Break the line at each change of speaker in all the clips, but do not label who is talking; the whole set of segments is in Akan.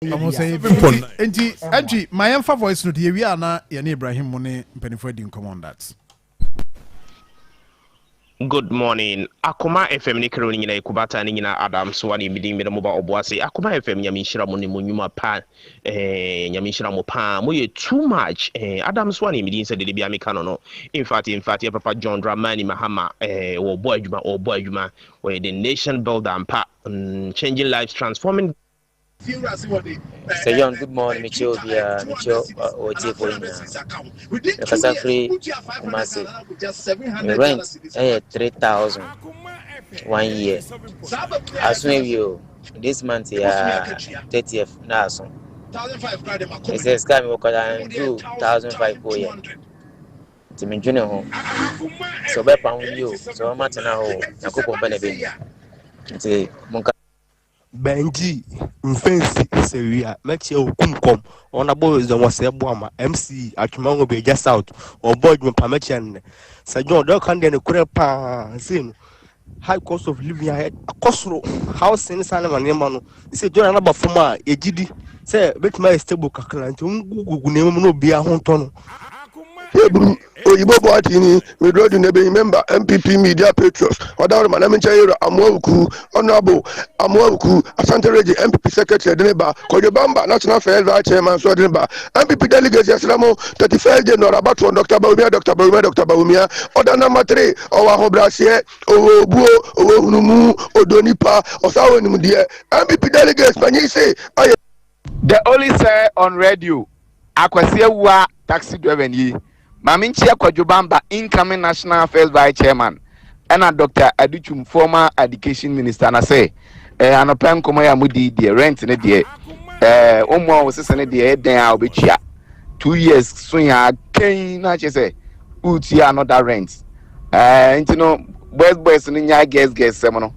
Almost say Angie, my own voice no the we are na ye Ibrahim Mone mpanifo di come that.
Good morning. Akoma FM ni kero nyina ikubata ni nyina Adam so wani midi me mo ba oboase. Akoma FM nyame nhira mo ne mo nyuma pa nyame nhira mo pa mo ye too much Adam so wani midi nse de bia me kano no. In fact your papa John Dramani Mahama wo boy adwuma we the nation builder and pa changing lives, transforming.
Sir John, good morning, Micho, or J. Free massive. The rent 3,000 1 year. As soon as you this month, 30th, now, so it says, come work on 2,005 per year. To me, junior home. So, by pound you, so much now, I could company. Say, Monka.
Benji mfensi seria meche okunkom ona boys don wase boama MC atuma be just out or board me permission Sir John do kan dey kure pa sin high cost of living ahead akosro house in San Manema no say John na ba foma ejidi say betima stable kakra nti ngugu ne mu no bia ho nto
no Oyibo Boatini, we draw the member MPP Media Patriots. Wadaw Manamencha Amwoku, Honorable Amwoku, Asante Reji, MPP Secretary Deneba, Kojobamba, National Fair Vice Chairman Swadinba, MPP Delegates Yaslamo, 31st January, about Dr. Baumia, Order number 3, Owa Hobrasie, Owo Numu, Odonipa, Osawenumudia, MPP Delegates, Manise,
the only say on radio, Akwasiwa taxi driver ye. Maminchia Kwajubamba, incoming National Affairs Vice Chairman, and Dr. Adichum, former Education Minister, and I say, an open Komaya Mudi, the rent in a dear, Omo was in a dear, then I'll be chia. 2 years soon, I can't say, Utia, not that rent. And you know, boys in your guess, seminal.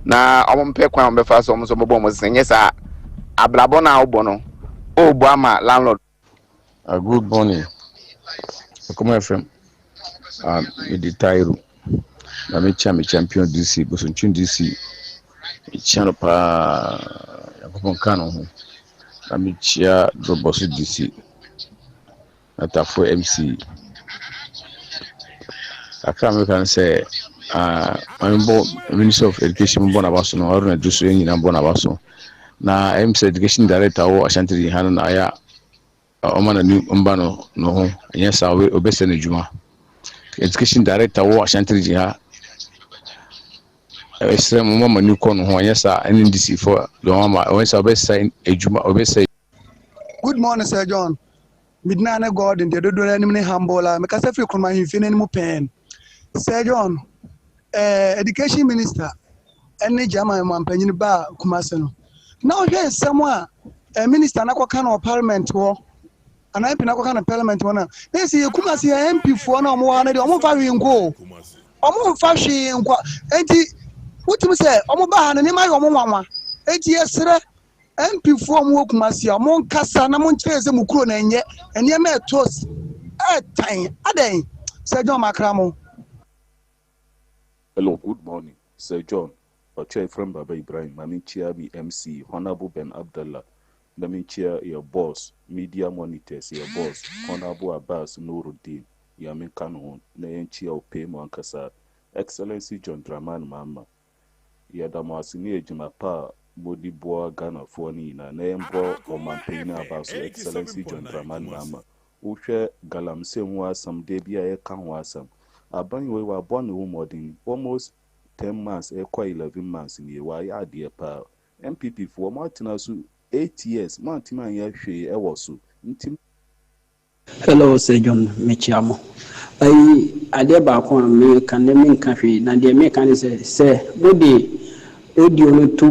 Now, I won't pay Kwam Befas almost of a bomb was saying, yes, I blabona obono, Obama, landlord.
Good morning. Akoma FM me di Tairu na me champion DC bosunchun DC chano pa yakopon kano ho na me chia drobosu DC atafo MC akama kan say ambo Minister of Education mbona baso no aruna dusu nyina mbona baso na MC Education Director wo Ashanti Hanu na aya Omana ni mbano no ho nyesa obese na juma Education Director wo Ashanti Jiha esre mama ni ko no ho nyesa NDC for do mama once obese ejuma obese.
Good morning, Sir John. Midnight God in the do any hambola me kasa free kuma himfine ni mu pen. Sir John, Education Minister ene jama mampanyin ba kumase no. Now here someone minister na kwa kan of parliament wo and I pin na parliament wana na say kumase MP fo na omo na de omo fa wi nko omo fa hwe nko enti wutum say omo ba ha na ni ma yo omo nwanwa enti yesere MP fo omo kumase omo nkasa na mo nkire se mukuro na enye ene ma etos tan adan Sir John Makramo.
Hello, good morning, Sir John. Oche from Baba Ibrahim, Mami Chiabi MC, Honorable Ben Abdallah, Mami Chia, your boss, Media Monitors, your boss, Honorable Abbas Nuruddin, Yamin Kanon, Nayan Chia Opemo Ankasa, Excellency John Draman Mama, Yadamasini Jumapa, Bodi Boa Ghana Foni, Nayembo, or Mampena Abaso, Excellency John Draman Mama, Ushe Galam Semwa, some debia Kanwasam, Abanwe were born woman almost 10 months, 11 months in the why dear pal. MPP for Martinasu 8 years, Martina Yashi Ewasu.
Hello, Sir John Michiamo. I dare back on me can the main country, and the mechanism say, Woody, audio to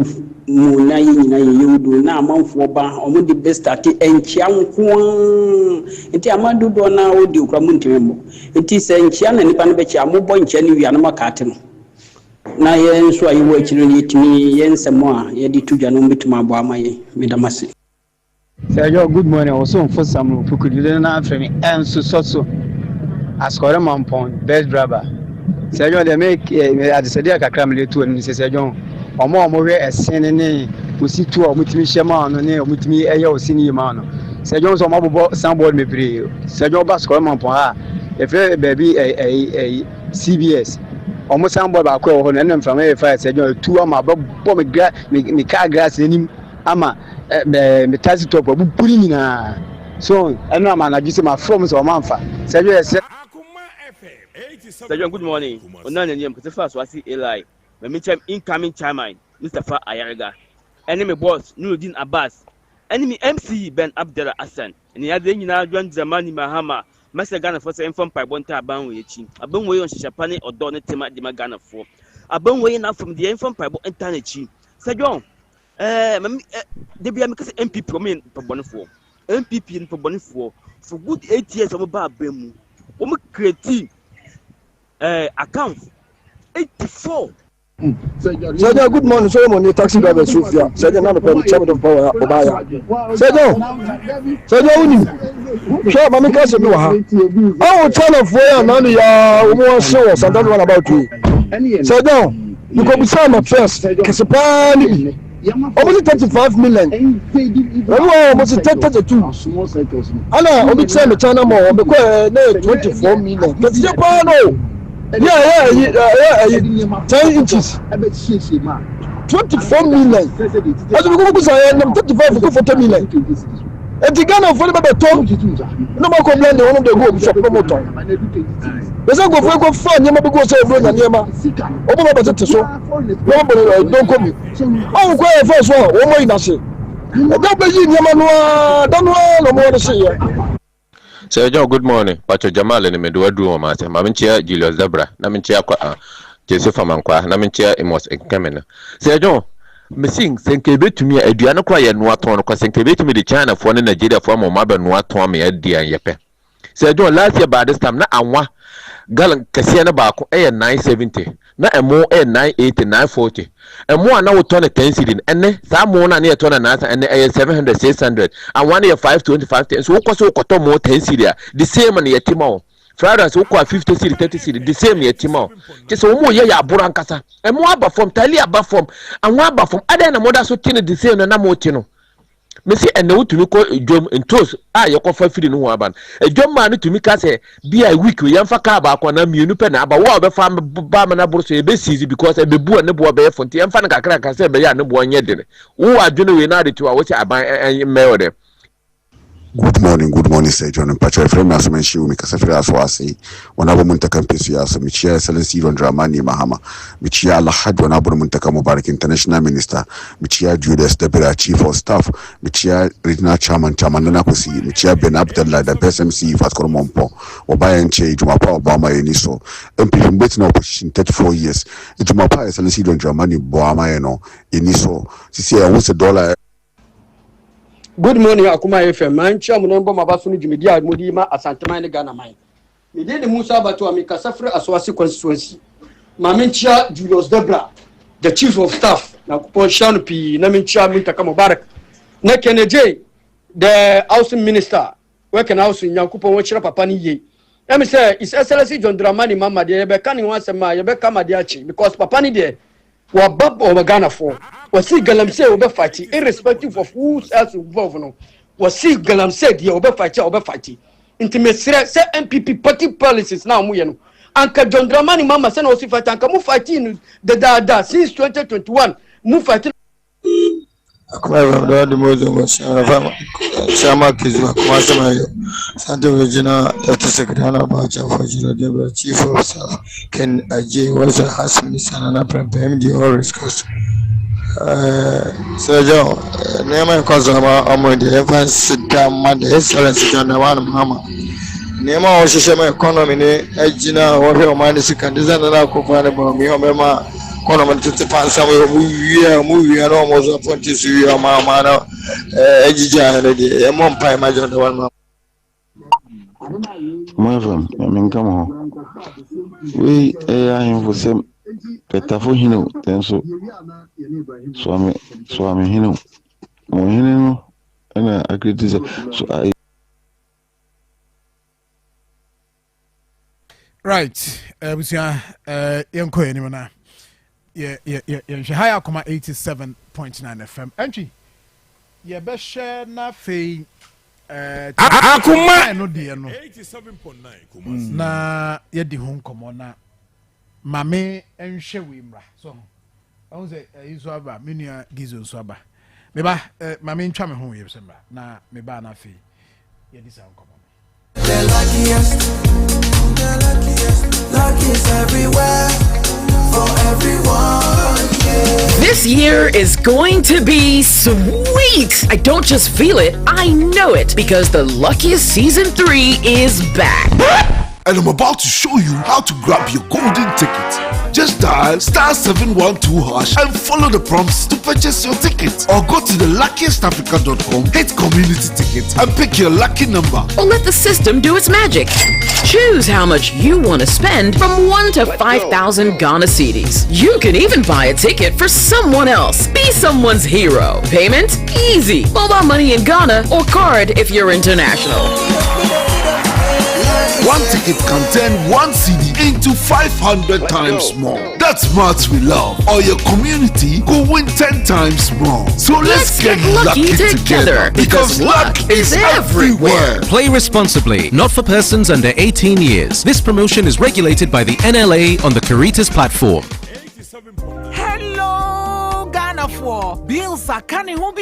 Munai, you do now, month for bar, or the best at the end, Chiang Kuang, and Tiamadu Dona audio Gramuntimemo. It is a Chian and Panabecha, Mobo and Chenny Yanama Carton. Na yen so ayi wo chiri timi yen semo a ye di tuja no bituma bo amaye medamase.
Sir John, good morning. Also for some fukudi na afremi enso so askore mampon best driver. Sir John, they make at the sadia kakra mle tu ni Sir John. Omo we esen ni osi tu a mutimi shema no ne mutimi eya osini ma no se jo so mabobo soundboard me pre se jo ba score man pon ha e fe baby CBS omo soundboard ba ko ho no nem from e fa se jo tu ama bo me car grass enim ama me taxi top bu puri nyina so eno ama na gise ma from so manfa se jo se
Sergeant, good morning. Onana name Christopher Swasi Eli. My incoming chairman, Mustafa Ayariga. Enemy boss Nuruddin Abbas. Enemy MC Ben Abdallah Hassan. And the other you now join Zamani Mahama. Master Ghana for saying from Pibonta Abanwe Chin. Abanwe on Shapani or Donnet Tema de Magana for. Abanwe now from the infant Pibo and Tanachi. Sergeant, they be a MP Promin for Bonifo. MPP in for Bonifo. For good 8 years of a bar Bemu. Creative. Account 84.
Sergeant, good morning. Solomon, taxi driver, Sofia. Sergeant, I'm the chairman of Power Obaya. Sergeant, Uni. Sure, Mammy Castle, you are. I will tell of where none of your woman shows and don't know about you. Sergeant, you go beside my first. Casapani. Almost 35 million. Almost 32. Anna, only time the China more because 24 million. That's Japan. Yeah, 10 inches. 24 million. As we go to say, 35 for 10 million. And the Ghana for the better. No more complain. One of the go shop promoter. There's a go fun. You might go say, brother, Niema. Open up at so. Nobody don't come. Oh, go first one. One more in a say. Don't be in Yamanua. Don't know no more to say.
Sir John, good morning. Pacho Jamal and Meduadu Master, Maminchia, Julius Zebra, Naminchia, Joseph Amankwa, Naminchia, Emos and Camena. Sir John, Missing, Senkebe to me, a Diana Cry and Waton, because Senkebe to me the China for Nigeria from Maba Nuatom, a dear Yepe. Sir John, last year by this time, not a one gallant Cassiana Barco, a 970, not a more a 980, 940. And more now turn a 10 seating, and some more near turn an answer, and a 700, 600, and 1 year 525. So, what more 10 seater, the same on the Timo. Fridays, who 50 city, 30 city, the same year Timo. Just a more ya Burancasa, and more about from Talia Buffom, and one about from other and mother so tin the same and Namotino. Messi and no to look Jom and toast. You call for feeding no one. A John man to me say, be a week, we am for Cabak on a munipena, but what the farm Barman say, be easy because a bebu and the boy bear for the infant crack, I said, Bayan, no one yet. Who are generally not to what I buy and mail them.
Good morning, Sir John and Patrick. Friend, as mentioned, because I feel as I say, when I want to campaign, as Michia Excellency on Dramani Mahama, Michia Lahad, when I want to come Mubarak International Minister, Michia Julius Debra, Chief of Staff, Michia Regional Chairman, Nanakosi, Michia Ben Abdallah, the PSMC, Fatkorompo, Obayan Che, Jumapa, Obama, Eniso, MP waiting opposition 34 years. Jumapa Excellency on Dramani Boama, Eniso, CC, I want $1.
Good morning, Akoma FM. Man, chairman, number Mabasuni Media, Mudima, Asantama, Ghana mine. Me did the Musa Batu Amika Safra Aswasi constituency. Mamincha Julius Debra, the chief of staff, Nakupon Shanupi, Namincha Muntakamo Barak. Nekeneje, the housing minister, working house in Yankupon Wachira Papani Ye. Let me say, it's Excellency John Dramani Mama, the Rebecca once a ma, Rebecca Madiachi, because Papani there. Wa bab o Ghana for was see galamse obe fight irrespective of who else involved no was see galamse dia obe fight intimate say MPP party policies now mu ye no anka John Dramani Mama say no si fight anka mu fight in the since 2021 mu fight
Akoma the most Shama Kizu Akoma Santa Regina Dr. Secretary Abacha for Debra Chief of Staff Ken Ajay was a Hassan Sanana Prem the Orange Coast. Sir John, name and cause of our the events sit down Monday, Excellency John Nawan Mama. Name our Shama economy, Ejina, or her mind is a candidate and I'll cook one about me, Mama. Kono to find somewhere movie and almost appointed to your mama ejija the mom pie my john one
Marfo, I mean, come on. We are for some petafo hino, then so I'm hino. Mohino, and I criticize. So I.
Right, we see, young Koyanimana. high Akoma 87.9 FM. Entry. Yeah, best share na fe.
Akoma
no dear no. 87.9 na ye di home komo na mame enhwe wimra. So I was iso aba menua gizo so aba. Me ba mame ntwa me ho we semra na me ba na fe. Ye di sa komo.
The luckiest everywhere for everyone. Yeah.
This year is going to be sweet. I don't just feel it, I know it because the Luckiest Season 3 is back.
And I'm about to show you how to grab your golden ticket. Just dial *712# and follow the prompts to purchase your ticket. Or go to theluckiestafrica.com, hit community tickets, and pick your lucky number.
Or let the system do its magic. Choose how much you want to spend from 1 to 5,000 Ghana cedis. You can even buy a ticket for someone else. Be someone's hero. Payment? Easy. Mobile money in Ghana or card if you're international.
One ticket can turn 1 CD into 500 times more. That's maths we love. Or your community could win 10 times more. So let's get lucky together because luck is everywhere.
Play responsibly, not for persons under 18 years. This promotion is regulated by the NLA on the Caritas platform.
Hello, Ghana for bills are coming home.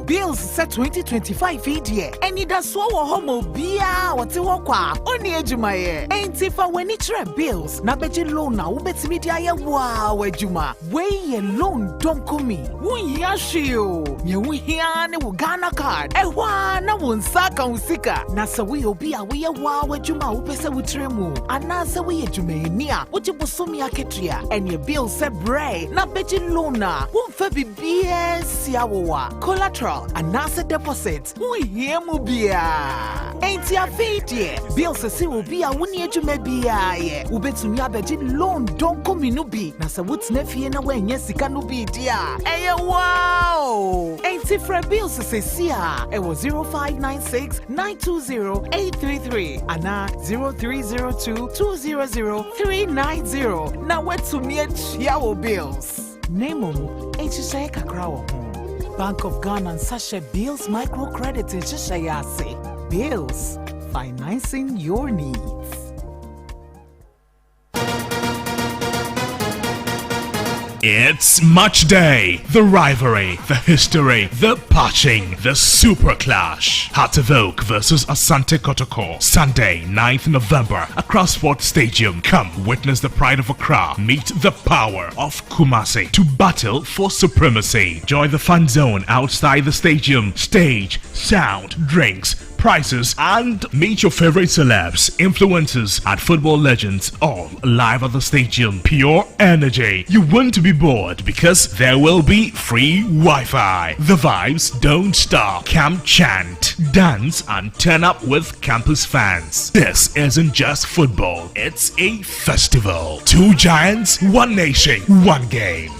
Bills set 2025 video. And it does so homo bia what you walk only ejumaye. Ain't if I when it's bills. Na beji loan na ubet media ya wow ejuma. Way a loan don't come me. Wun yashio. Ye wun hiane wu Ghana card. Ewa na wun saka usika. Na sa we obia we ya wow ejuma upese wutremu. Anasa we ejumaye niya. Uji busumi aketria. And your bill se bray. Na beji loan na. Wun febi BS yawa. Collateral and NASA deposit. We hear mubia. Ain't ya fade Bill says will be a 1 year to maybe a ubetumi abeji loan don't come in ubi. Nasa what's nefi na when yes can be dear. Hey wow. Ain't it for Bill says here? It was 0596 920 833 and 0302 200 390. Now what's to me yawo bills. Name HSA Kakrawo. Bank of Ghana and Sasha Bills Microcredit is just say Bills, financing your needs.
It's match day. The rivalry, the history, the patching, the super clash. Heart of Oak versus Asante Kotoko. Sunday, 9th November, Accra Sports Stadium. Come witness the pride of Accra. Meet the power of Kumasi to battle for supremacy. Join the fun zone outside the stadium. Stage, sound, drinks, prizes, and meet your favorite celebs, influencers, and football legends, all live at the stadium. Pure energy. You won't be bored because there will be free Wi-Fi. The vibes don't stop. Come chant, dance, and turn up with campus fans. This isn't just football, it's a festival. 2 giants, 1 nation, 1 game.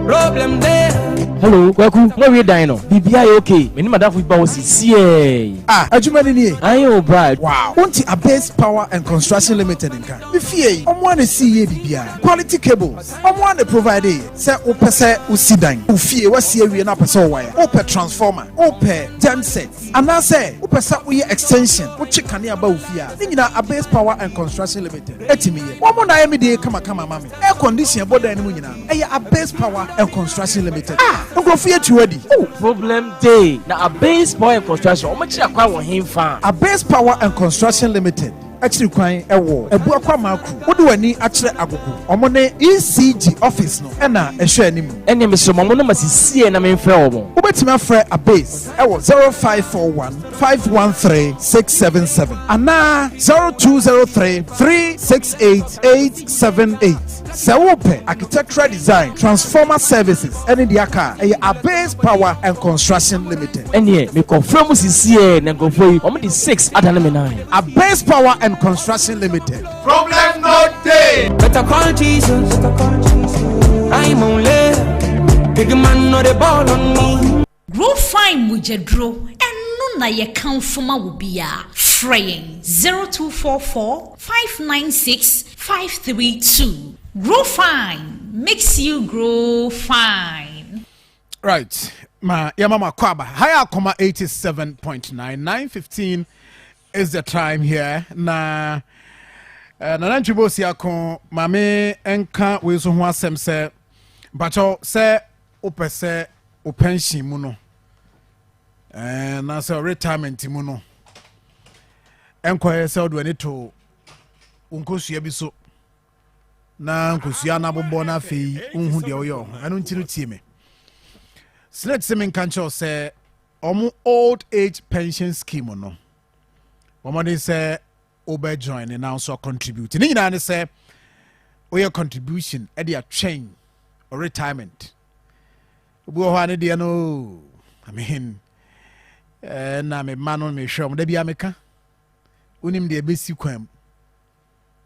Problem there.
Hello, Kwaku. Where we dine? BBI okay. Me ni madam football was CA.
Adwuma ni.
Ayo, Brad.
Wow. Won't a base power and construction limited in Ghana. If ye, want to see BBI. Quality cables. Want to provide it. Say opese usidan. Ufie wasi we na pese wire. Ope transformer. Ope gensets. And I say opese we extension. Uchi kani aba ufia. Nina a base power and construction limited. Etimi. One more na emide kama mami. Air condition boda eni nyina. Eya a base power and construction limited.
Oh, problem day. Now a base power and construction. How much you him fan?
A base power and construction limited. Actually, crying a war. A book crew. What do I need actually agogo? Omone ECG office no. Ena a share him.
And you Mr. Mamono must see and I'm in fair.
Ubetima fre a base. I was 0541 513 677. And now 0203 368 878. Sewope Architectural Design Transformer Services and in the aka a base power and construction limited.
And yeah, me confirm CCA and go for you. I'm the 6 at 9.
A base power and construction limited.
Problem not there. Better call Jesus. I'm only big man, not a ball on me.
Grow fine with your draw and
na ye kanfoma wo bia fraying 0244 596 532. Grow fine makes you grow fine.
Right. Ma Yamama Kwaba. Higher Akoma 87.9. 9:15 is the time here. Na Nananchibo Siako Mame Enka Wesu Huasem se Bacho se Opese Openshi Muno. Na se retirement muno. Enko se odwenito Unkosu Biso. Na nkosia na bobɔ na fei unhu de oyo anu ntiru tie me select semen kancho say omu old age pension scheme no omode say obe join and now so contribute ni nyina ne say oya contribution e dey train or retirement obu ho ane de no I mean na me manon me hwem da bia meka unim de besi kwam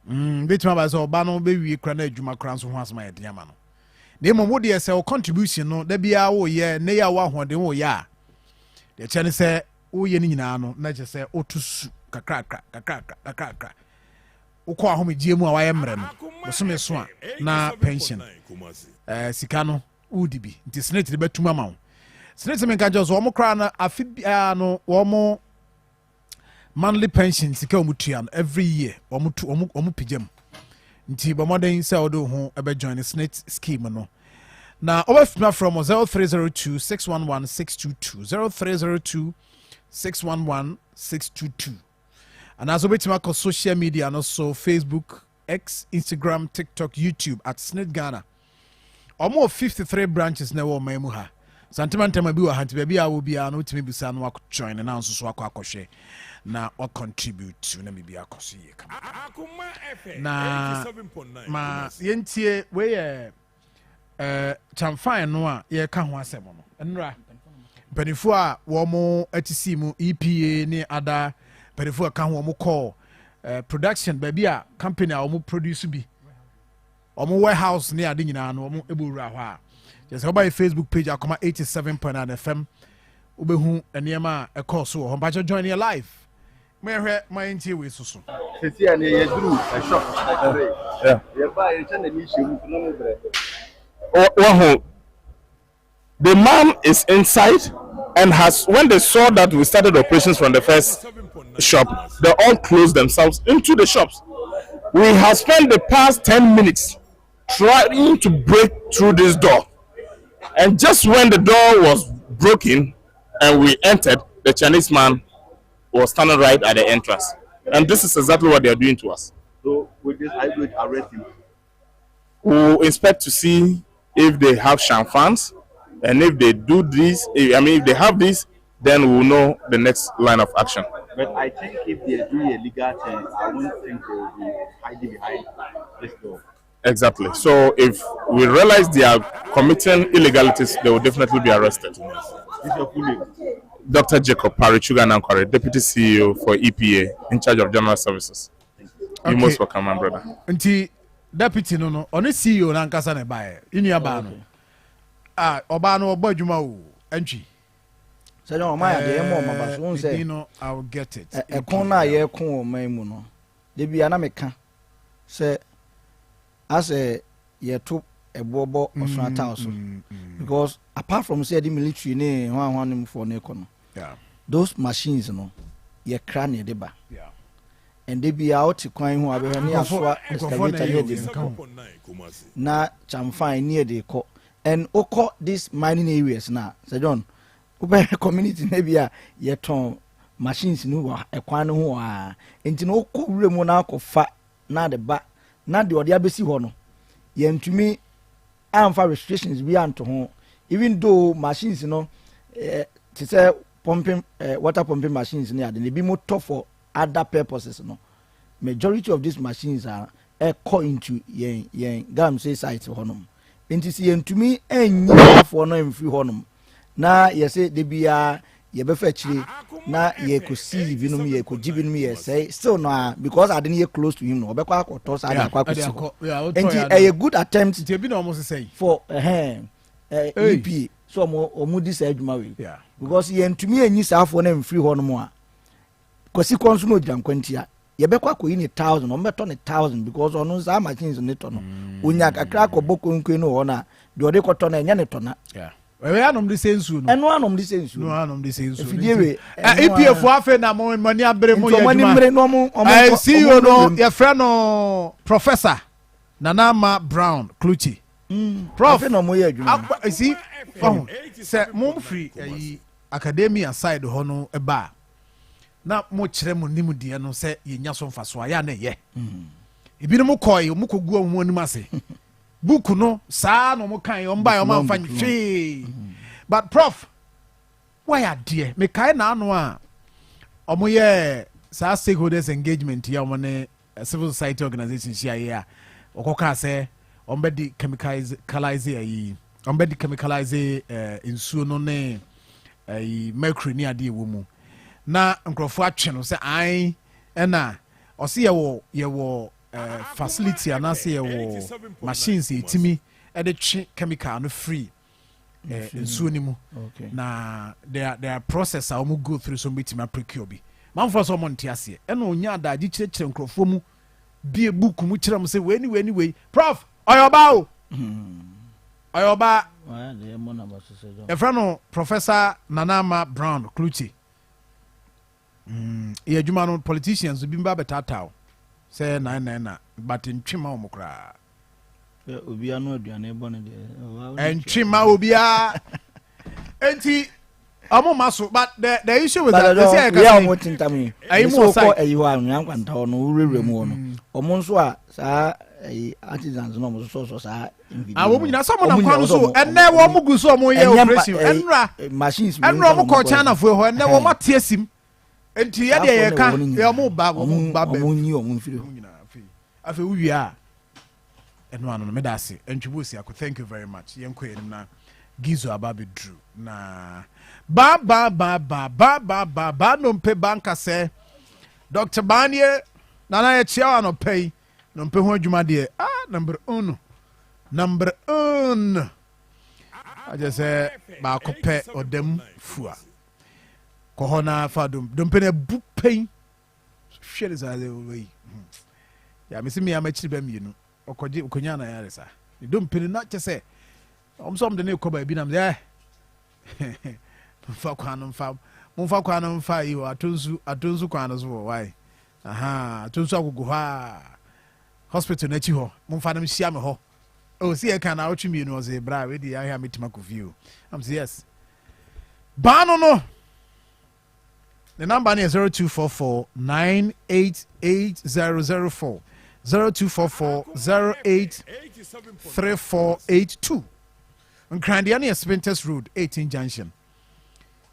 betima ba so ba no be wie kra na adwuma kra so ho asma ye de ama no na mo de say o contribution no da bia wo ye ne ya wa hoden wo ya de chane say wo ye ni nyina no na je say otusu kakra ukọ ahomegye mu a waye mre no bosome so a na pension sika no udibi nti senate de betum ama wo senate men ka jo wo kra na afibia no wo monthly pension sika omutua no every year omu pijam nti bomoden say odo ho ebe join senate scheme no na obafima from 0302 611 622 0302 611 622 and as obetima ko social media no so Facebook, X, Instagram, TikTok, YouTube at Snit Ghana. Almost 53 branches na wo maimu ha. Santimantama bi wa hanti baby a wo bia no timi bisa no akọ join na nso so akọ na o contribute na me bia akoso ye kama. Na ma yentie we chamfan no a ye ka ho asem no. Enra benifo a wo mo atisi mu EPA ni ada benifo ka ho mo call production baby a company a wo produce bi. Omo warehouse ni ade nyina no omo ebowura ho a. Just go by Facebook page Akoma 87.9 FM. Ubehu eniema e course wo hombacho join your live. Me hwe my ntie we susu.
Sisi ani ye duru a shop. Yeah. Ye ba ye chane ni shemu no mo bre.
Oh, the man is inside and has when they saw that we started operations from the first shop, they all closed themselves into the shops. We have spent the past 10 minutes trying to break through this door. And just when the door was broken and we entered, the Chinese man was standing right at the entrance. And this is exactly what they are doing to us.
So with this, I will arrest him.
We'll inspect to see if they have champagnes, and if they do this, if they have this, then we'll know the next line of action.
But I think if they are doing a legal thing, I don't think they will be hiding behind this door.
Exactly. So if we realize they are committing illegalities, they will definitely be arrested.
This is your full name?
Dr. Jacob Parichuga Nankware, Deputy CEO for EPA, in charge of General Services. Okay. You most welcome, my brother.
Until Deputy no, on the CEO Nankasa ne buy in your ban. Obano Bojuma entry.
So no, my dear mama, so say,
I'll get it.
A corner ye con maimuno. They be an American. Say, as a ye took a bobo or so because apart from say the military name one for Nekono.
Yeah.
Those machines, you know, ye cranny deba.
Yeah.
And they be out to coin who are near for excavator near the na chamfine near the co and oko these mining areas now. Say John, Uber community maybe ye ton machines no a quan who are into no co remonarch fa na the back. Na the other basi hono yen to me am for restrictions we to home even though machines to say pumping water pumping machines near the be more tough for other purposes majority of these machines are call into yen gam say site honum into see yen to me and for no free honum na ye say they be ye be fetchly na ye could see vinum ye could give me say still no because I didn't hear close to him no be kwa toss and a good attempt
to be almost say
for EPA so omo di say adwuma we because ye ntumi enyi saafo na mfiri ho no mo a kosi konso no gyan kwantia ye bekwa ko yi ni 1000 omo beto ni 1000 because ono za machines ni to no onya kakra ko bokonkwe no ho na de ode ko to na enya ne to na
we anom de sensu no
eno anom de sensu
no anom de sensu
efidie we
EPF afa na mo mani abre mo
yaduma mani mre no mo
I see you no your friend no Professor Nanama Brown Kluchi Prof
no mo yaduma
see say mo free academia side ho no eba na mo kire mo nimu de no say yenya so mfaso aya na ye ebi no koy mo kogu mo anim ase book no sa no mo kan yo mba yo man fa nfi but prof why are there me kai na anu a omo ye sa stakeholders engagement ya omo ne civil society organization shia ya okoka say ombe di chemicalize ayi ombe di chemicalize insuo no ne mercury ni ade wo mu na nkrofo atwe no say ai na o se ye wo facility anase ye machines etimi e de twe chemical no free nsuo ni mu na there process a go through so betimi procure bi manfo so mo ntiase e na onya adaji kirekire nkrofo mu bie book mu kiram say we prof oyoba e frano Professor Nanama Brown Kluchi e adwuma no politicians bi mba betatao say na but ntwema omukra
obia no aduane bone de
ntwema obia enti amo maso but the issue with that they say
ya omo tintami so ko eyi ho anu kwanta ho no urewre mu ho no omo nso a saa artisans no mo so saa
wo mu nyina so mo na kwano so enne wo mu gu so mo ye operation enra
machines
enra mo ko China fo ho enne wo matiesim enti ye de ye ka ye mo ba be
mo nyi o mo mfiri ho
nyina afi uwi a eno anu no me da se entwibosi akọ thank you very much yenko enim na gizo ababe drew na ba no mpe banka se Dr. Banye nana ye chia no pay no mpe ho adwuma de number 1 aje se ba ko pe odem fua ko hona fa dom pe na bu pen hwere za le we ya me se me ama chiri ba mienu okoje okonya na yare sa dom pe na che se omsom de ne ko ba bi na me mfa kwano mfa yi atonsu kwano so why atonsu agogo ha hospital na chi ho mfa nam hia me ho o see kan na otwimi no ze bra we di ahia metima ko view am say yes bano no the number is 0244 988 004 0244 Nkrandiani Spinters Road 18 Junction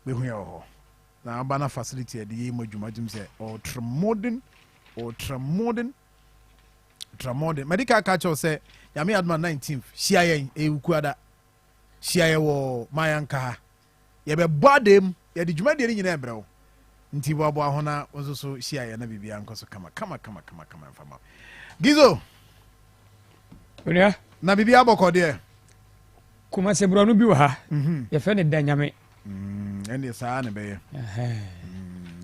we hu na bana facility de yi modwuma dum say ultramodern medical culture say yami adman 19th shiayen ewukuada shiaye wo mayanka ye be bodem ye de dwuma de nyina ebrew nti bo ahona ozo so shiaye na bibia nkoso kama fama gizo
onia
na bibia bokode
kuma se bro no bi wa ha ye fe ne danyame
ende saa ne be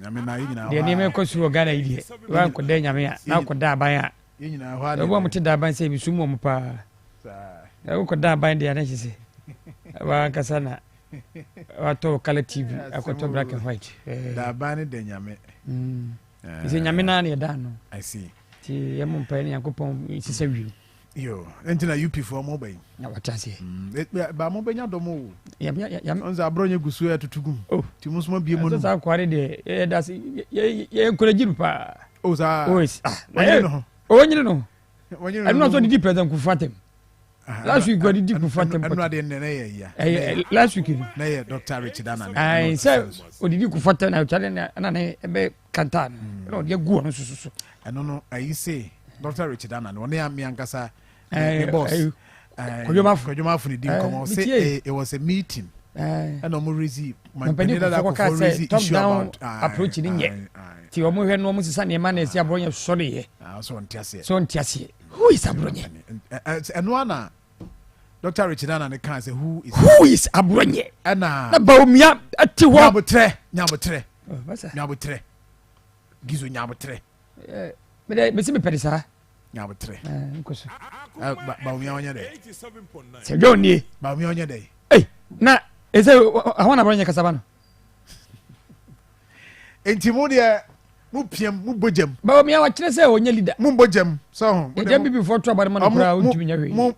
nyame na yi nyina
de ne me ko suwo gana yi wa ko de nyame na ko da ban a
yi nyina ho ade
bo mo te da ban se bi sumo mo pa saa ko da ban de na hise wa kasana wa to kala tv akoto black and white
da ban de nyame
ise nyame na ne da no
I see
ti ye mo pa ne yakopon sise wi
yo entina UP for mo bay
na watase
ba mo benya domo
ya
onza abronye gusu ya tutugum ti musuma bie mo no
sa kware de ye da ye encourage pa
o sa
onye no I know so did present ku fatem last week God did ku fatem
no de ne ya
last week
na ye Dr. Richard Anani
I say o did ku fatem na challenge na ebe kantan no de gu no so
no I say Dr. Richard Anani one ya mi ankasa boss Kojomafu ni dim come say it was a meeting and omo receive
my penida da ko say top down approach ni nye ti omo hwe no omo sisa ne ma na esi abronye sori ye
so ntiase
who is abronye
eno ana Dr. Richard and can say who
is Abronye?
And
na Baumia at
Nyabotre. Gizu Nyabotre.
But me Pedisa.
Nyabotre.
Baumia on your day. Say, Johnny.
Baumia on your day.
Hey, na, is there I want to bring a Casabano?
Intimodia. Mubojem.
Baumia, what you say on your leader?
Mubojem. So,
before trouble, man,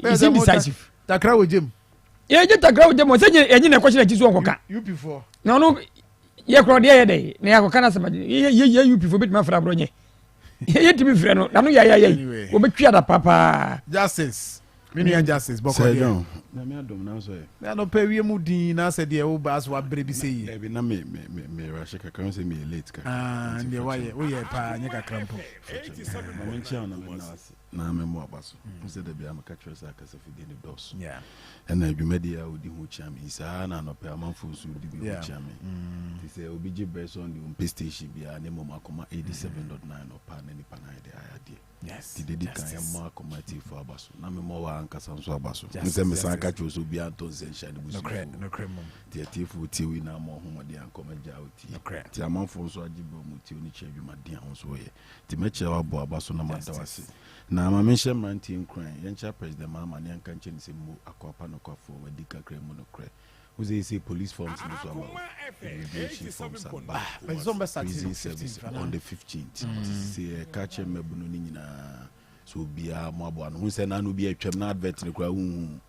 is indecisive.
The crowd with Jim.
Yeah, just a crowd with Jim. And question that you
before.
No, yeah, crowd the other day. Never can answer. You before bit my friend Bronye. Yet to be friend. I know, yeah. We'll be clear, Papa.
Justice. Many justice.
Sir, I don't know.
I don't pay you moody. Now said the old bass what baby say.
Maybe not me, Rashaka can't say me late.
And the way we are Panyaka Crampo.
Now I'm more basso. Instead of being a catcher, as if he did the dose.
Yeah.
And I do media with the Hucham. He's a no pair month for so the Hucham. He said, OBJ based on the PlayStation be a name of Akoma 87.9 or Pan any Panay the idea.
Yes.
The dedicated more committee for Abaso. Namo and Casanso Abaso. Mr. Catchers will be Anton Senshad.
No cream.
The thief will tell we now more home and come and jauti. No credit. The amount for so ajibo mutuni chevi madia on so ye. The mecha abo Abaso na matawasi. Na my mention man team crying. Yancha president mama and yankan chen se mu aqua no for Dika Cremono Cre. Who's they say police forms in the summer? Immigration forms are back. Prison service on the 15th. Say a catcher mebunina. So be a mob who said I will be a chem advert in the crowd.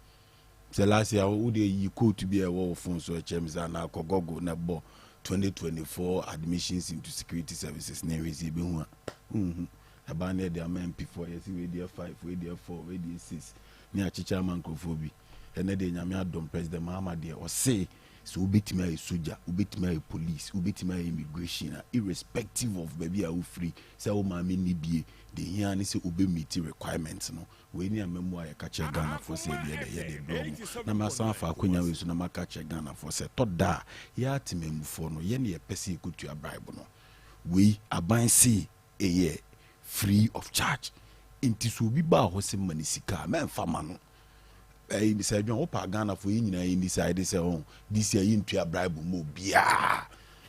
Say last year, who they you could to be a war phone so chems and now Kogogo Nabo 2024 admissions into security services near receiving one. A banner their men before you see where they are 5, where they are 4, where they are 6 near Chicha Mancrophobia. And then Yamia don't president Mahama there or say, so ubetime a soldier, ubetime a police, ubetime a immigration, irrespective of baby are free. Say, oh, my mini be the here and say, ube meet requirements. No, we need a memoir catch a Ghana for say the other year. Namasa for Queen is Nama catch a Ghana for say, Toda, Yatim for no yenny a pessy good to a bribe. No, we are buying see a year free of charge. Inti subiba hose manisika, man famano. I said, "John, Opa Ghana for you in this side. They say, oh, this year you into a bribe more beer."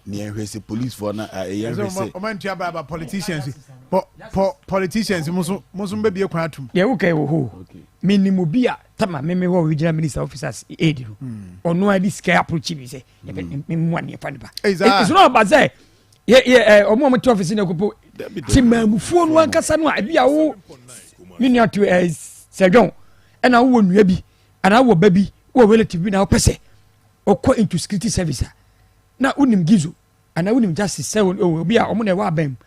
Near the police for a year.
I'm politicians, but politicians, Muslim baby, a quantum.
Yeah, okay, who? Minimum beer, Tama, maybe what regional minister officers aid you. Or no, I scare approach me, say, in 1 year. It's not about say, yeah, a moment office in a couple. Tim, phone one Casanwa, I be a who miniature as Sir John, and I won't be. And our baby, who are relative now, pese, or quite into security service. Now, unim gizu, and I wouldn't just say, oh, be a woman a wabem.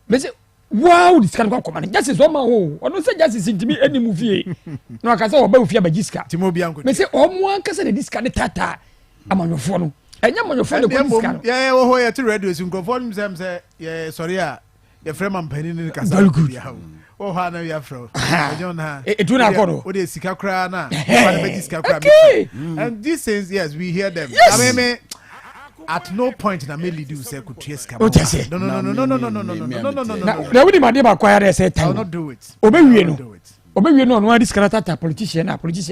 Message, wow, this can go command. Justice, oh, my oh, or no say justice into me any movie. No, I can say about Fia Bagiska.
Timobian,
Message, oh, one can say this kind of tata. I'm on your phone. And I'm on your phone.
Yeah, oh, yeah, to radio, you go for them, say, yeah, sorry, your friend, I'm penning in the castle. Oh, Hannah, you are from. I don't know.
It will not go.
What is Sikakra? And these things, yes, we hear them. I mean, at no point in a milli do say could trace Cabo. No.
Now, we might acquire say,
I will not do it.
Obey you. Obey you know, one discarata politician,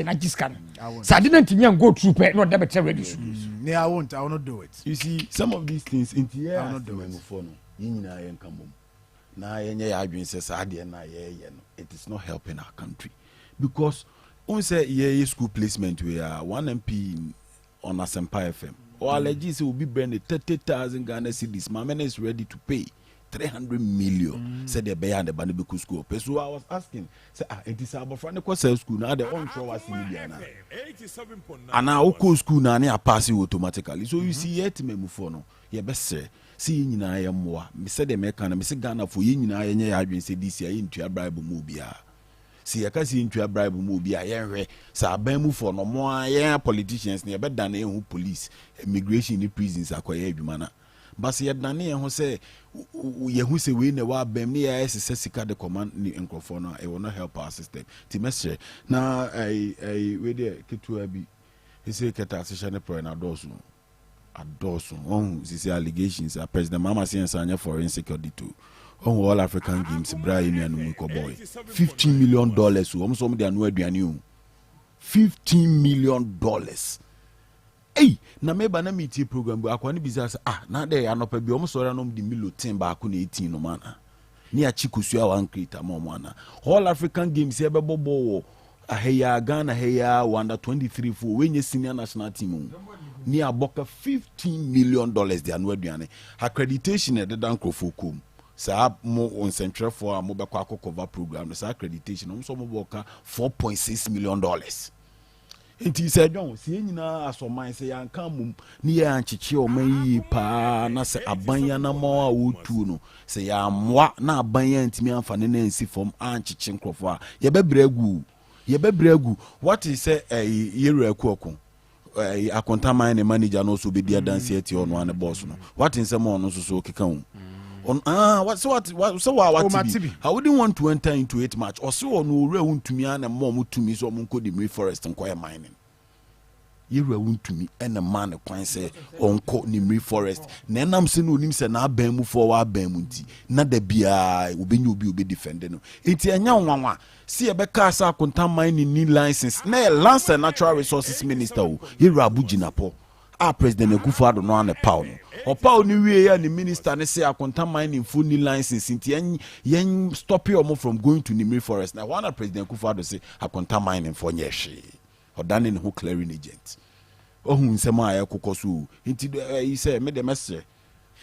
I just can. So I didn't even go through, not double ready.
No, I won't. I will not do it.
You see, some of these things in the air, I will not do it. Na yenye ya adwin se saade na ye no, it is not helping our country because on say ye school placement we are 1 MP on Asempa FM or allergy say will be brand 30,000 Ghana cedis. My man is ready to pay 300 million. Said they behind the Banibuku school. So I was asking, say it is about friend ko school now they on throw us in India na. And now ko school na na pass you automatically. So you see yet me move for no. Ye best say see nyina ya mmoa me se de meka na me se Ghana for ye nyina ya nya ya adwen se this year intua bribe mu bia see ya ka see intua bribe mu bia ye hwe sa aban mu for no mo ya politicians ne be dan ehu police immigration ni prisons akoye adwuma na but ye dan ne ho se ye hu se we ne wa bam ne ya sese sika de command ni encrofo no it will not help our system ti message na we de ketua bi he say keta session ne pro na dosu Adosun on these allegations are President Mama saying foreign security too on all African games Brian and Muko boy $15 million almost some they are no aduane $15 million. Hey, na meba na meeting program bu akwa ni bizasa na dey anopa bi omo sori anom di milo 10 ba ko na 18 no mana. Ni achikusu a wan create amana. All African Games e bebo wo aheya Ghana heya under 23 for wenye senior national team. Ni aboka $15 million di anu aduane. Accreditation e dedan krofokum. Sa mo on central for mo be kwa cover program. Sa accreditation no so mo boka $4.6 million. Inti se John sie nyina asoman se yanka mum ni ya anchichi o man yi pa na se abanya na ma a wotu no se ya moa na abanya ntimi amfane na nsi fom anchichi nkrofo a ye bebregu what is say yeru akuokun akontaman ne manager no so be dia dance ati ono an boss no what in some ono so keka hu on what I wouldn't want to enter into it much or so no re untumi an mom tumi so monko di Miri Forest nko mining ye re untumi and a man kwan say onko ni Miri Forest na enam se no onim se na aban mu for wa aban mu nti na da bia obenye obi defend no enti enya nwanwa si ebe ka sa akonta mining ni license na Lands and Natural Resources Minister o ye re abuginapo President Akufo-Addo no an power no opa ni wie ya ni minister ne say akonta mining full ni license nti yen stop you from going to Miri Forest. Now one President Akufo-Addo say akonta mining for nyehwe odane ne ho clearing agent ohun nsema aye kokoso nti he say me de message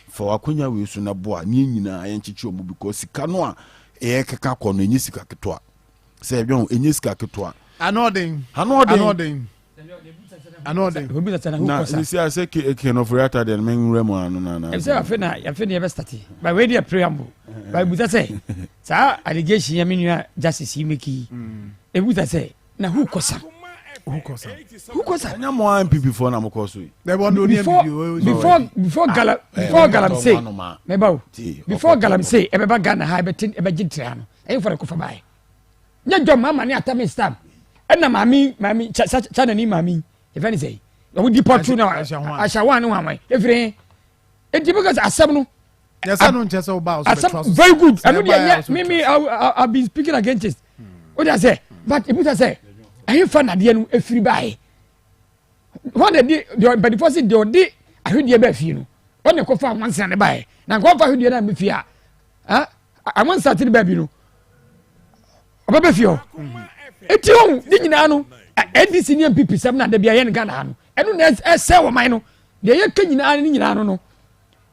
for akonya we su na boa ni nyina aye nchichi omu because sika no a keka ko no enyi sika keto a say dwon enyi sika keto a
anoden
na this year say can of reata den men remo anu na
say afena e be start by way the preamble by buta say sa allegation ya menua justice imeki e buta say na who kosa
nya mo MPP for na mo koso
before galam say meba before galam say e be ba Ghana ha be tin e be gintra no e for ko fa bai nya dom mama ni atame stam e na mami chana ni mami if any say we deport you now ashawan no amai every it because asem no
yes I don't just about
very good I mean me I've been speaking against it what I say but if I say I fan na de no efiri bai what the but before say the ahwedie ba fi no on the kofa amansa ne bai na kofa ahwedie na me fi a amansa ti ba bi no obaba fi o eti on di nyina no NDC ni MPP sam na da bia ye Ghana ha no eno na ese wo man no de ye ka nyina no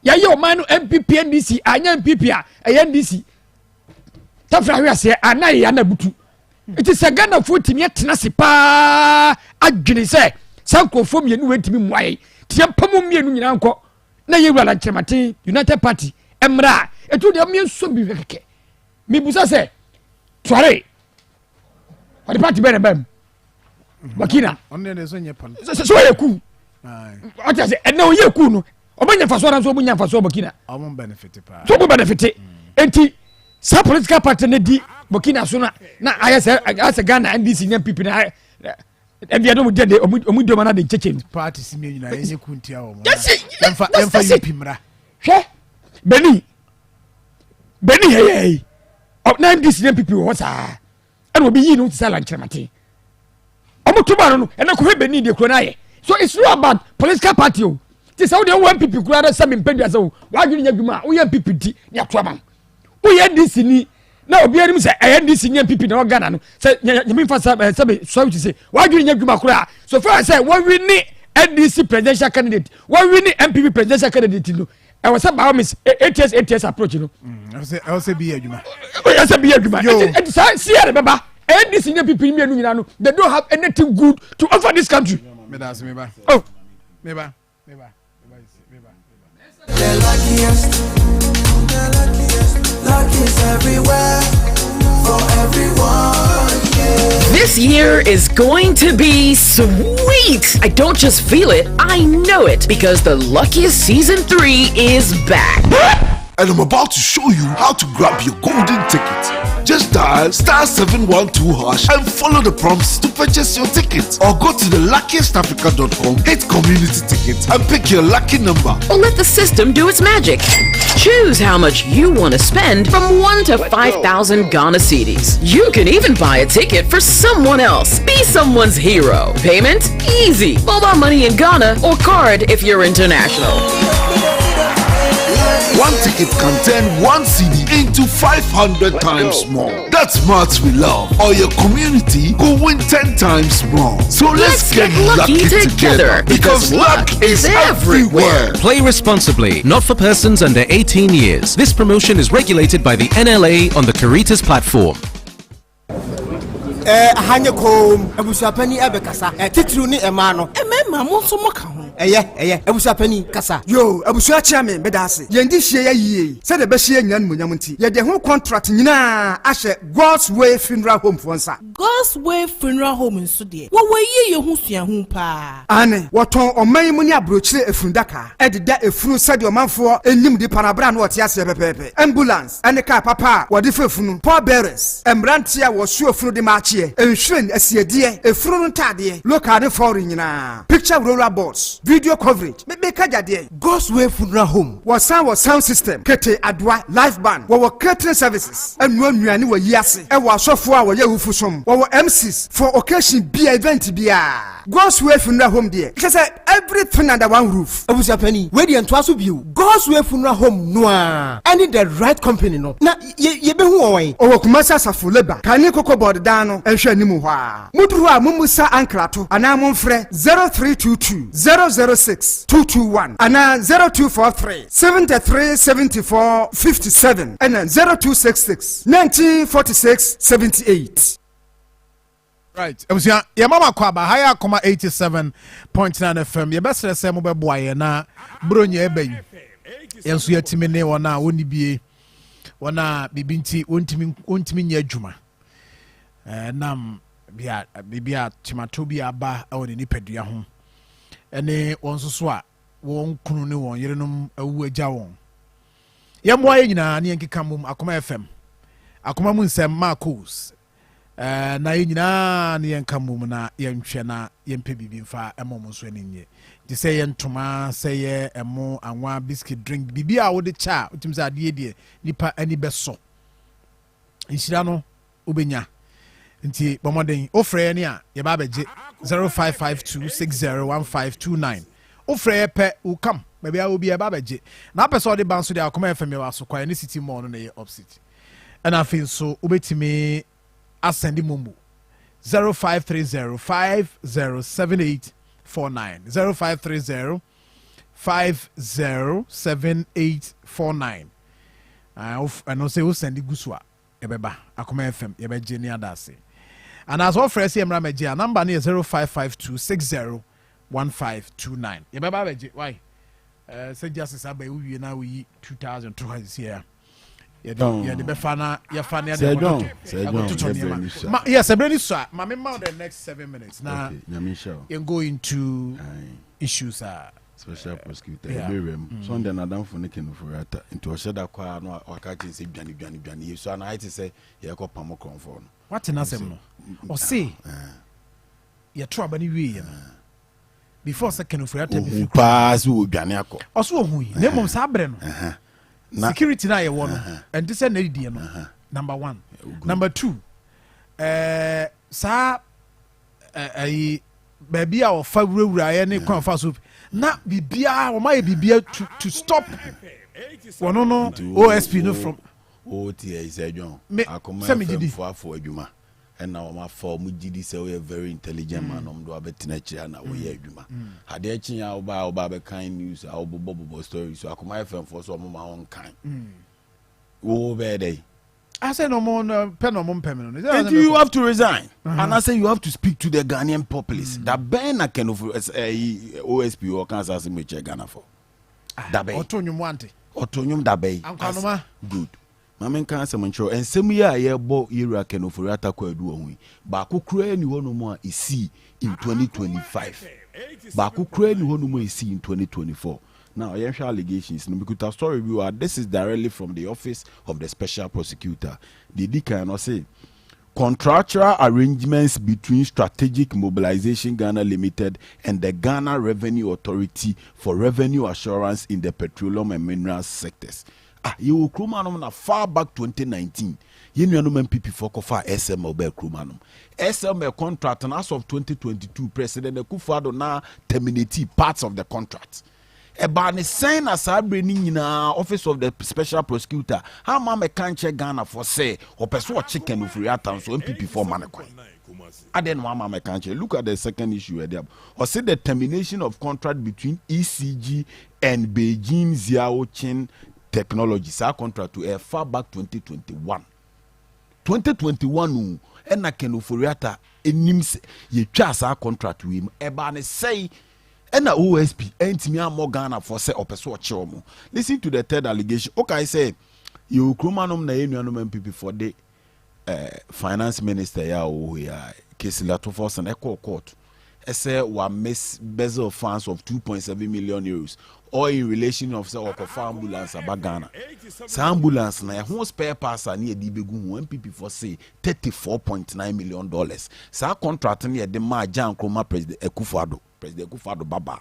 ya ye wo man no MPP NDC anya MPP a NDC tafra hwe ase anai ya na butu it is a Ghana for timi etena se pa adwene se sankofo mienu wetimi muaye tie pamo mienu nyina nko na ye wura la chemate United Party emra etu de mi so bi keke mi busa se tware o de party bere bam Bakina
onne ne so nyepan
so yeku o ta se na o yeku no obanya faso ran so obunya faso Bakina
amon benefit pa
so benefit enti sa political party ne di Burkina so na ayase Ghana NDC nyam pipi na ebia do mu de omudo mana de cheche ni
party si me nyina enye kuntia wo
emfa
yupi mra
hwe beni hey na NDC nyam pipi wo sa and obi yi no tsala nkremate omutuba no e na ko beni de kro na ye so it's not about political party o ti sa wo de one pipi kro na sami mpedua so wa dwene nya dwuma wo ye pipi di ya to am wo ye NDC ni na obi anim say NDC nya pipi na Ghana no say nyame fa sabe so to say why do nya dwuma kura so far say when we need NDC presidential candidate when we need MPP presidential candidate no I was about miss 8 years approach no
I say be adwuma
it see here baba NDC nya pipi mi anu nyina no they don't have anything good to offer this country
me das me ba
the luckiest everywhere for everyone, yeah.
This year is going to be sweet. I don't just feel it, I know it because the Luckiest Season 3 is back.
and I'm about to show you how to grab your golden ticket. Just dial *712# and follow the prompts to purchase your ticket, or go to the luckiestafrica.com, hit community tickets, and pick your lucky number.
Or let the system do its magic. Choose how much you want to spend from 1 to 5,000 Ghana cedis. You can even buy a ticket for someone else. Be someone's hero. Payment? Easy. Mobile money in Ghana or card if you're international.
One ticket can turn 1 CD into 500 times more. That's maths we love. Or your community go win 10 times more. So let's get lucky together, because luck is everywhere.
Play responsibly, not for persons under 18 years. This promotion is regulated by the NLA on the Caritas platform.
Hanyakom, Abusapani Abekasa, Titru ni Emano, Emma Monsomoka. Abusapani Kasa. Yo, Abusua Chairman, Bedasi. Yendi share ye, said the Bashir Yan Munyamunti. Yet the whole contract Nina Asher God's Way Funeral Home for Onsa. God's Way Funeral Home in Sudi. What were ye, Husia Humpa? Anne, what on May Munia Bruce a Fundaka, added that a fruit said your man for a lim de Panabran, what Yasa Pepe, ambulance, and the car papa, what if a poor bearers, and Brantia was sure through the march. Enshren a dear, a front taddy, look at the foreign picture roller boards, video coverage, Mekaja dear, God's Way Funeral Home, was sound system, Kete Adwa, live band, our catering services, and one you were yasi, and was so for our Yahoo our MCs for occasion be event be God's Way Funeral Home dear. She said everything under one roof. I was a penny, ready and twice of you. God's Way Funeral Home noir. I need the right company no. Now ye be who away. Or Kumasa Safuleba, Kanye Coco Bordano, and Shanimuha. Mutua Mumusa Ankrato, and I'm on Fre 0322 006 221, and 0243 73 74 57, and 0266 1946 78.
Right. It was your mama kwaba higher Akoma 87.9 FM. Your best say mo be boy na bronya eben. Yenso yatimi ne wona woni bie. Wona bibinti wontimi nya adwuma. Nam bia timato bia ba e woni nipadua ho. Ene wonso so a won kunu ne won yerenom awu agya won. Yemwa ye nyina ne yankeka mum Akoma FM. Akoma mun sem Marcos. Na nyina ne yanka mum na yɛnhwɛ na yɛmpɛ bibi mfa ɛmɔ so ani nye de sɛ yɛntoma sɛ yɛ ɛmo anwa biscuit drink bibi a wode cha utim sɛ ade de nipa ani bɛsɔ nhyira no obenya nti bomoden ofrɛ ne a yɛba bɛgye 0552601529 ofrɛ pɛ ukam baabi a obi yɛba bɛgye na apɛ sɛ ɔde ban so de Akoma FM yɛ waso kwa ne city mall no na yɛ opposite ɛna afei so obetimi ascendi mumbu 0530507849 0530507849 and say who send guswa ebeba Akoma FM yebeje ni adase and as all fresh emra meje number na 0552601529 yebeba beje why say justice abai we na we 2200 here. Yeah, the Befana, Yafania, yes, I bring this. My member the next 7 minutes now. You go into issues.
Special prosecutor, Sunday, I don't for Nikin for into a shedder car. No, or catching say, Johnny. So I to say, you got Pamocon for.
What in Assam? Or say, you're trouble anyway. Before second of your
pass, who Ganiaco.
Also, who, Lemon Sabren. Security na ye wono and this na die no number 1 number 2 sa baby a ofa wurawura ye ne kwan fa so na bibia o ma ye bibia to stop wono no OSP no from
OTA is John Akoma for adwuma and now my form gidi say we are very intelligent man do abetina kira na we ye adwuma hade achi ya oba be kind news a obobo story so Akoma FM for so mo ma on kind wo be dey I say no more pen no more permanent and you have to resign and I say you have to speak to the Ghanaian populace that ben na can of OSP or Kansas me che Ghana for that be otonyum that be good Mamen kan asem ncho ensem ya ye bo yera kenofori atakwa adu ohun ba kokura ni hono mu a isi in 2025 ba kokura ni hono mu isi in 2024 Now, allegations. Because story review, this is directly from the office of the special prosecutor. The D cannot say contractual arrangements between Strategic Mobilization Ghana Limited and the Ghana Revenue Authority for revenue assurance in the petroleum and minerals sectors. You Krumanum far back 2019. You know MPP for Kofa SML Bel Krumanum. SML contract and as of 2022, President Akufo-Addo now terminated parts of the contract. Ebani sign as a bringing office of the special prosecutor. How mama can't check Ghana for say or pursue chicken with reatan so MPP for manakoi. I then mama can't look at the second issue there. Or say the termination of contract between ECG and Beijing Xiaoqing Technologies. Our contract to a far back 2021. 2021 and I can ufuriata enim ye twas our contract with him. Ebani say and the OSP ain't me more Ghana for say opeso chomo. Listen to the third allegation. Okay, I say you Krumanum na enuanum MPP for the finance minister ya o ya Kesila to force an echo court. I say wa miss bezel funds of 2.7 million euros or in relation of say okofa ambulance about Ghana. Sa ambulance na who spare parts near Dibegu MPP for say $34.9 million. Sa contract near the Majan Kroma President Akufo-Addo. President Akufo-Addo Baba.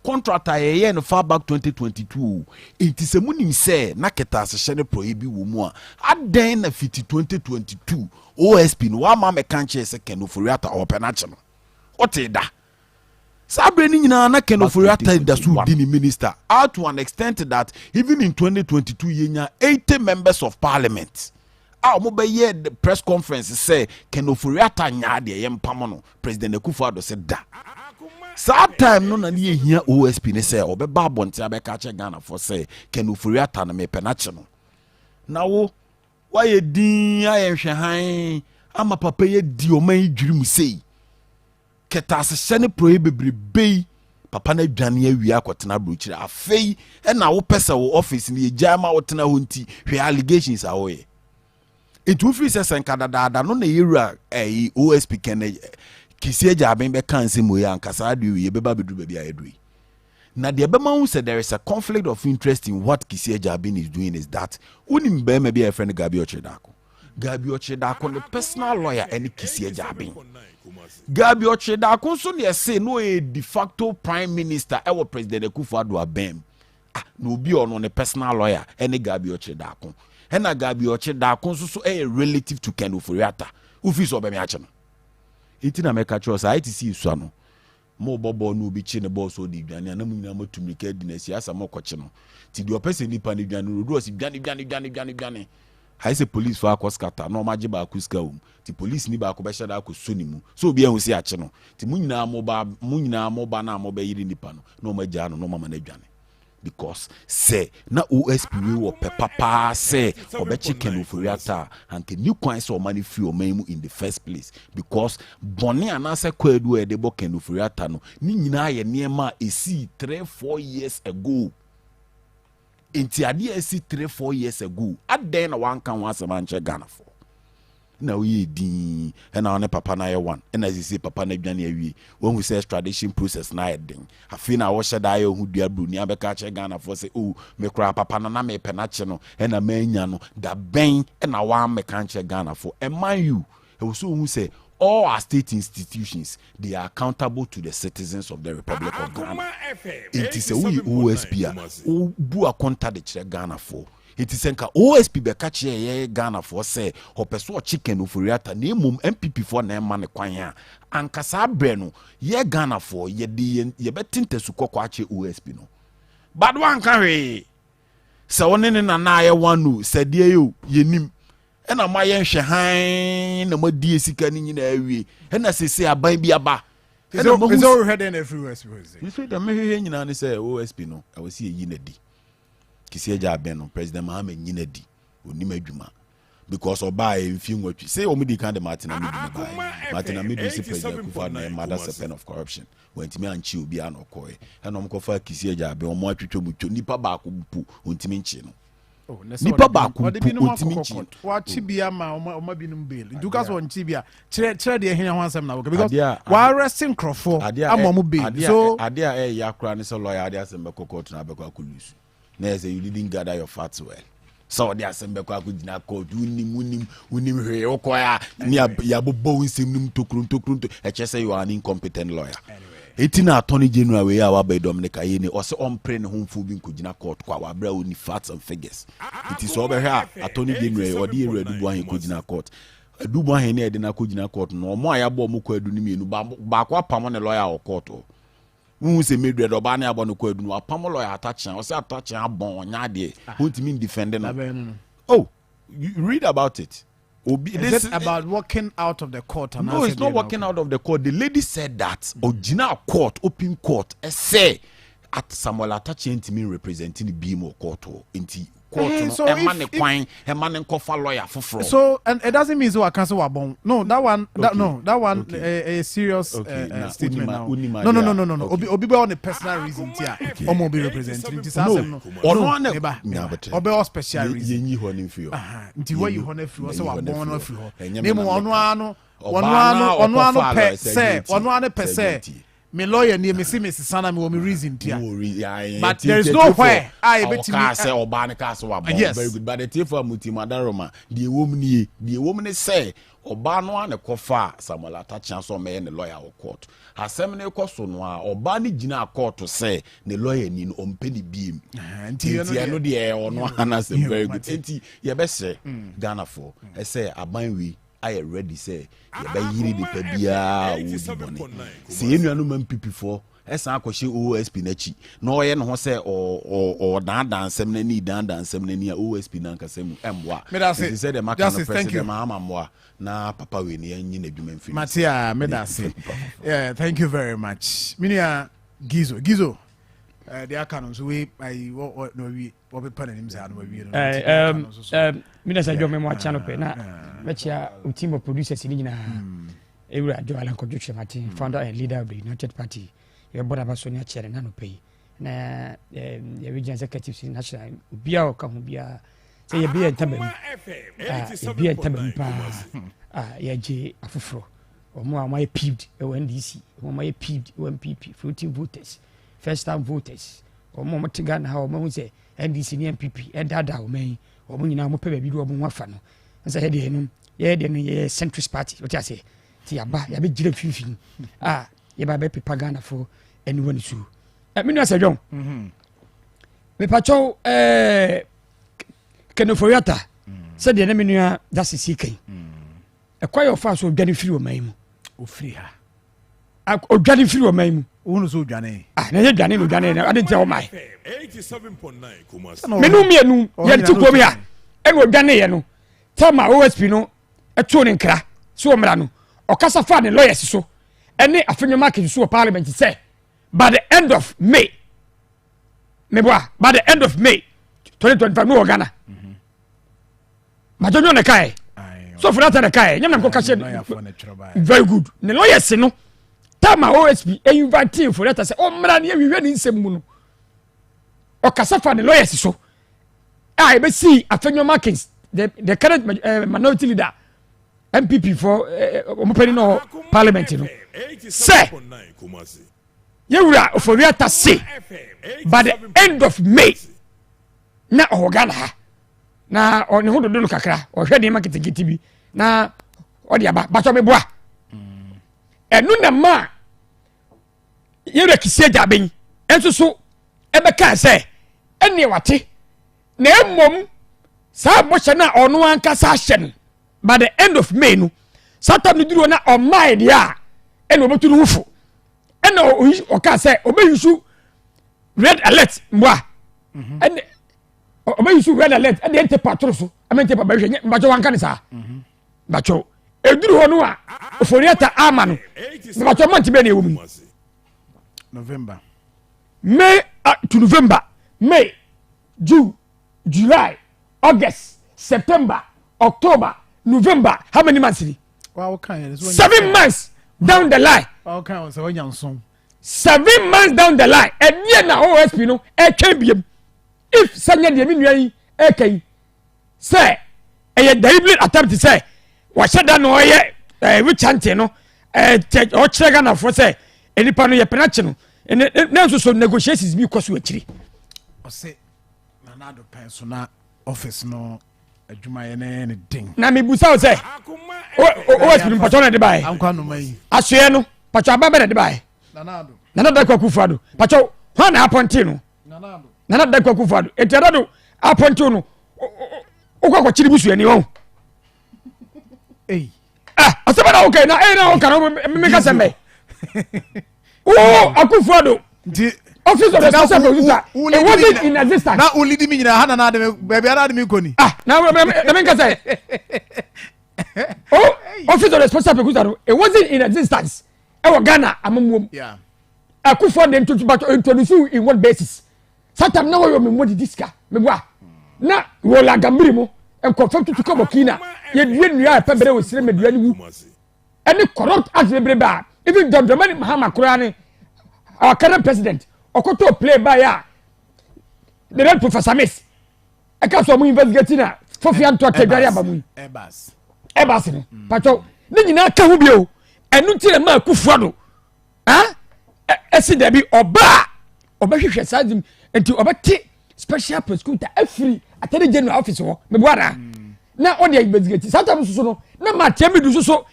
Contract a no far back 2022. It is a munim say naketa se shene prohibi wumwa. Aden na fiti 2022. OSP no wa mama kanche se kenofuriata openachano. Ote da. Sabreni nyina na kenofuriata da su dini minister. Out to an extent that even in 2022 yenya 80 members of parliament. Mo be ye the press conference say kenofuriata nya de yempamono. President Akufo-Addo said da. Sad time no na ye hia OSP ne say obeba bonte abeka che Ghana for say kenofuriata na me penache no. Na wo ye din ayenhwe han ama papa ye di o man dwirim sei. Keta se ne prohibebe papa na dwane awie akotena brochire afei e na wo pese wo office ne ye jama wo tena ho nti hwe allegations a wo ye. It will free sense nkadada no na yewura OSP kene Kisie Jabin be kanse moya ankasa adu ye beba bedu baby ayedui. Na de bema hu say there is a conflict of interest in what Kisie Jabin is doing is that unim be maybe a friend Gabi Ochedako. Gabi Ochedako the personal lawyer any Kisie Jabin. Gabi Ochedako so ne say no a de facto prime minister ewo President Akufo-Addo abem. No bi ono ne personal lawyer any Gabi Ochedako. Ena Gabi Ochedako so a relative to Ken Oforiatta. Ufi so be me ache no. Itina meka cho sa ITC so no mo bobo no bi chi ne boss odi dwane na munyina matumi ka dinasi asa mo koche no ti di opese nipa ne dwane rodo osi dwane I say police for akoskata no maje ba akuska ti police ni ba ko be shada akoso ni mu so obi ehun si ache no ti munyina mo ba na mo be yiri nipa no maja no mama na dwane because say na OSP we wo papa say obechi kenofuriata and the new coins or money free o man in the first place because boni anase kwadu e de bo kenofuriata no ni nyina ye niema esi 3-4 years ago enti ade esi 3-4 years ago aden na wan kan wan semanche Ghana for na we din na one papa na ye one na say papa na dwane awie when we say extradition process na edin afi na wo sheda ye hu dua bru ni abeka che Ghana for say oh me kra papa na me penache no na manya no da ben na wa me kan che Ghana for man you e so hu say all our state institutions they are accountable to the citizens of the Republic of Ghana. It is a we OSP o bu akonta de che Ghana for. It is enka OSP be catch ye Ghana for say opeso chicken ofuriata na emum MPP for na ema ne kwan ya ankasa bre no ye Ghana for ye de ye betinte su kokwa ache OSP no bad one kan we se woni ne na ye wanu se de yo yenim ena ma ye nhwe han na ma die sika ni nyina awie ena sese aban bi aba
ena mo so head in everywhere
you say that me hwe nyina ne say OSP no I will see ye na di Kisie Jabin no President Mahama nyina di onim adwuma because oba e mfi nwatwi say omudi kan de Martin Amidu say President Akufo-Addo na mother pen of corruption wentimi anchi obi anokoe enom ko fa Kisie Jabin omo atwetwe mucho nipa ba ko bupu ontimi nchi no nipa baako otimi chi
wa chibia ma oma binum bail nduka so chibia chere de henya ho asem na work because wa arresting crofo amomo bail so
ade a yakra ne so lawyer ade asem be court na be kwa kulusu na say you didn't gather your facts well so ade asem be kwa kugina court unim hwe okoya ni ya bobo nsem nim tokru e che say you are an incompetent lawyer Etina Attorney General we are by Dominic Ayeni or so on praying home for being Kujina court kwa wabra uni facts and figures. It is over here Attorney General or the area do one Kujina court. Do one here dina Kujina court no more ya bo mu kwadu ni mienu ba kwa pamo ne lawyer or court o. Who say me dread oba na abon kwadu no pamo lawyer attaching or say attaching abon nya de. Who to mean defending. Oh, you read about it.
Is it about walking out of the court?
No, it's not walking out of the court. The lady said that original court, open court, say at Samuel Atachi to me representing the BMO court into court. So a man kofa lawyer for
so and it doesn't mean so I cancel wabon. No, that one a serious statement now. No. Obi on a personal reason here. Omo be representing this no. Obi on special reason. Nti why you honor free so wabon no free. Name ono per se. Me lawyer near me see Mrs. Sana me reason here. But there is nowhere I bet you
say Obana Castle.
Yes,
very good. But the tea for Mutimadaroma, the woman say Obano and a cofa, Samuel Atachi so me and the lawyer or court. Has seminary cost on Obani Gina court to say the lawyer in on penny beam. And I know the air on one as very good. Enti, ya best say Ghana for. I say a we. I ready say ya ba yiri de pabia wo di bone se enuanu man pipi for esa akohye OSP na chi na oye no ho say o dan nsem na ni dan nsem na ni OSP na nkasem emwa
he
said the market no president mama mwa na papa we ni anyi na dwuma mfini
Matia medase yeah, thank you very much minia Gizo the account so we what be pan him say no we
mina sa jome mo channel pe na mechia team of producers ni nyina ewura do ala kodwetwe mate founder and leader of the United Party ye boda ba so ni chere na no pe na ye region executive national bia o ka ho bia say ye bia ntabam ye bia ntabam pa ye je afufuro omo amaye peeved e NDC omo amaye peeved e MPP floating voters first time voters omo matiga na ha omo say NDC ni MPP e dada o men omo nyina mo pe ba bi do omo wafa no nsa he de enum ye de no ye centrist party what you say ti aba ya be jire fifin ye ba be pepa Ghana for anyone su me no say John me pacho kenoforiata say de na me nua that sisi kan e kwayo fa so odwane firi o man mu
o firi ha
odwane firi o man mu
wonu so odwane
na ye dwane no dwane na ade ntia o mai
87.9 Kumasi
menu mienu ye ntikwo mi a e no odwane ye no tama OSP no eto ne nkra so omra no okasa fa ne lawyers so ene afenyo market so parliament say by the end of May by the end of May 2025 no Ghana majonyo ne kai so for that ne kai nyam na ko kashe very good ne lawyers no tama OSP e invite for that say omra ne wiwe ni nsem mu no okasa fa ne lawyers so e be see afenyo market the current minority leader MPP for no parliament no say yewura for we at say by the end of May na Ghana ha na on ho do kakra o hwe de market gitibi na o de aba ba so me boa enu na ma yewura kisia jaben enso so e be ka say ene wate na emom sa moche na ono anka sa hye by the end of May no satam ni duro na on my dia ene obetu no hufu ene o ka say obeyusu red alert mwa ene obeyusu red alert ene ente patrol so amente pa bahwe mbacho wanka ni sa bacho eduru ho no a oforiata ama no bacho month be na ewu
November
May to November May June July August, September, October, November. How many months?
Well, okay.
7 months down the line.
Okay, so
7 months down the line. And yeah, now OSP no, it can be. If Sanya de Minuay, okay say a deliberate attempt to say what said that no which ante no or chegana for say any pano ye penachi and now so negotiations be cause we chiri
o say nanado pensona office no adwuma ye ne ding
na me busa o say o espin patron de bai
anko no mai
asoe no patron aba de bai nanado kwakufuado patron ho na appointee no nanado kwakufuado etiadado appointee no ukwa chiri busu ani won asaba na okay na okara me ka sembe akufuado office of the special producer it wasn't in existence
na ulidi mi nyina hana na de baby ara de mi koni
na me ka say office of the special producer it wasn't in existence e wo Ghana amamwom
yeah
akufuado introduce in what basis satam na wo me modi diska me bua na wo la gambiri mo en confirm to ko bokina ye due nua e pebere wo sire medua ni wu any corrupt act ba even John Dramani Mahama Kurani our current president okoto play by ya the red Professor Miss e ka so mu investigate na fofi anto tedware abamu ebas no pacho ni nyina ka hu bio enu tire ma Akufuado esi da bi oba hwehwe sadim enti obati special prosecutor every attorney general office ho me boara na on the investigate satam so no na ma tiami du so